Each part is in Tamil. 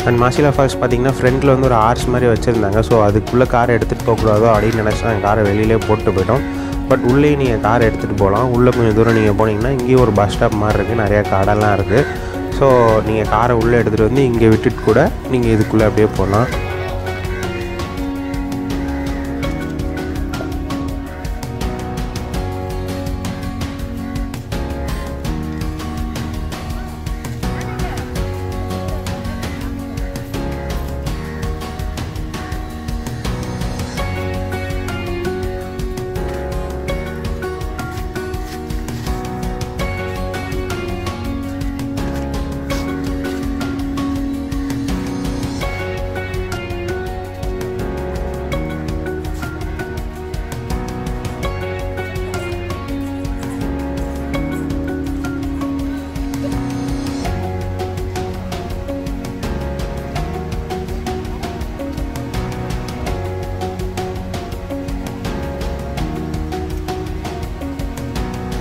அண்ட் மாசிலா ஃபால்ஸ் பார்த்திங்கன்னா ஃப்ரண்ட்டில் வந்து ஒரு ஆர்ச் மாதிரி வச்சுருந்தாங்க. ஸோ அதுக்குள்ளே காரை எடுத்துகிட்டு போகக்கூடாதோ அப்படின்னு நினச்சி நாங்கள் காரை வெளியிலே போட்டு போயிட்டோம். பட் உள்ளே நீங்கள் காரை எடுத்துகிட்டு போகலாம். உள்ளே கொஞ்சம் தூரம் நீங்கள் போனீங்கன்னா இங்கேயும் ஒரு பஸ் ஸ்டாப் மாதிரி இருக்குது, நிறையா கடைலாம் இருக்குது. ஸோ நீங்கள் காரை உள்ளே எடுத்துகிட்டு வந்து இங்கே விட்டுட்டு கூட நீங்கள் இதுக்குள்ளே அப்படியே போகலாம்.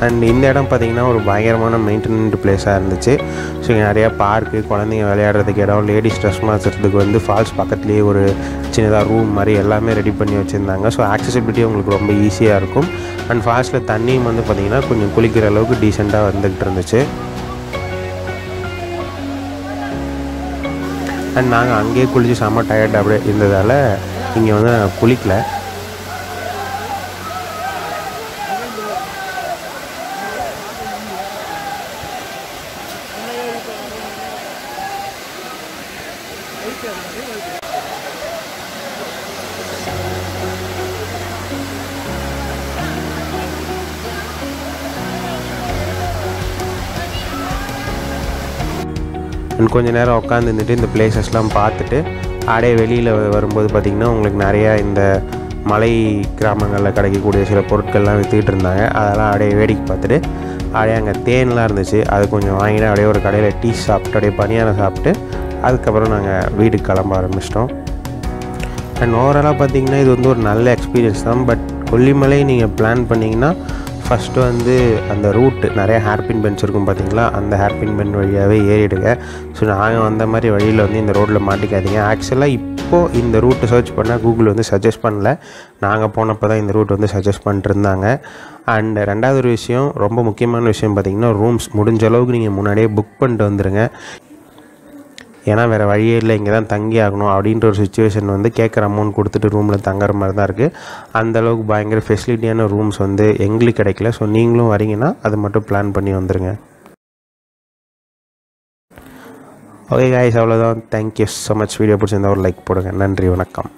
அண்ட் இந்த இடம் பார்த்திங்கன்னா ஒரு பயங்கரமான மெயின்டெனன்ட் பிளேஸாக இருந்துச்சு. ஸோ இங்கே நிறையா பார்க்கு, குழந்தைங்க விளையாடுறதுக்கு இடம், லேடிஸ் ட்ரெஸ் மாற்றுறதுக்கு வந்து ஃபால்ஸ் பக்கத்துலேயே ஒரு சின்னதாக ரூம் மாதிரி எல்லாமே ரெடி பண்ணி வச்சுருந்தாங்க. ஸோ ஆக்சசிபிலிட்டி உங்களுக்கு ரொம்ப ஈஸியாக இருக்கும். அண்ட் ஃபால்ஸில் தண்ணியும் வந்து பார்த்திங்கன்னா கொஞ்சம் குளிக்கிற அளவுக்கு டீசெண்டாக வந்துக்கிட்டு இருந்துச்சு. அண்ட் நாங்கள் அங்கேயே குளித்து செம்ம டயர்ட் அப்படியே இருந்ததால் இங்கே வந்து நாங்கள் குளிக்கலை. அண்ட் கொஞ்சம் நேரம் உட்காந்துருந்துட்டு இந்த பிளேசஸ்லாம் பார்த்துட்டு அப்படியே வெளியில் வரும்போது பார்த்திங்கன்னா உங்களுக்கு நிறையா இந்த மலை கிராமங்களில் கிடைக்கக்கூடிய சில பொருட்கள்லாம் விற்றுக்கிட்டு இருந்தாங்க. அதெல்லாம் அப்படியே வேடிக்கை பார்த்துட்டு அப்படியே அங்கே தேன்லாம் இருந்துச்சு, அது கொஞ்சம் வாங்கிட்டு அப்படியே ஒரு கடையில் டீ சாப்பிட்டு அப்படியே பனியாரம் சாப்பிட்டு அதுக்கப்புறம் நாங்கள் வீட்டுக்கு கிளம்ப ஆரம்பிச்சிட்டோம். அண்ட் ஓவராலாக பார்த்திங்கன்னா இது வந்து ஒரு நல்ல எக்ஸ்பீரியன்ஸ் தான். பட் கொல்லிமலை நீங்கள் பிளான் பண்ணிங்கன்னா ஃபஸ்ட்டு வந்து அந்த ரூட்டு நிறையா ஹேர்பின் பென்ஸ் இருக்கும் பார்த்திங்களா, அந்த ஹேர்பின் பென் வழியாகவே ஏறிடுங்க. ஸோ நாங்கள் வந்த மாதிரி வழியில் வந்து இந்த ரோட்டில் மாட்டிக்காதீங்க. ஆக்சுவலாக இப்போது இந்த ரூட்டு சர்ச் பண்ணால் கூகுள் வந்து சஜஸ்ட் பண்ணல, நாங்கள் போனப்போ தான் இந்த ரூட் வந்து சஜஸ்ட் பண்ணிட்டு இருந்தாங்க. அண்ட் ரெண்டாவது ஒரு விஷயம், ரொம்ப முக்கியமான விஷயம் பார்த்திங்கன்னா ரூம்ஸ் முடிஞ்ச அளவுக்கு நீங்கள் முன்னாடியே புக் பண்ணிட்டு வந்துடுங்க. ஏன்னா வேறு வழியே இல்லை, இங்கே தான் தங்கி ஆகணும் அப்படின்ற ஒரு சுச்சுவேஷன் வந்து கேட்குற அமௌண்ட் கொடுத்துட்டு ரூமில் தங்குற மாதிரி தான் இருக்குது. அந்தளவுக்கு பயங்கர ஃபெசிலிட்டியான ரூம்ஸ் வந்து எங்களுக்கு கிடைக்கல. ஸோ நீங்களும் வரீங்கன்னா அது மட்டும் பிளான் பண்ணி வந்துடுங்க. ஓகே காய்ஸ், அவ்வளோதான். Thank you so much. வீடியோ பிடிச்சிருந்தா ஒரு லைக் போடுங்க. நன்றி, வணக்கம்.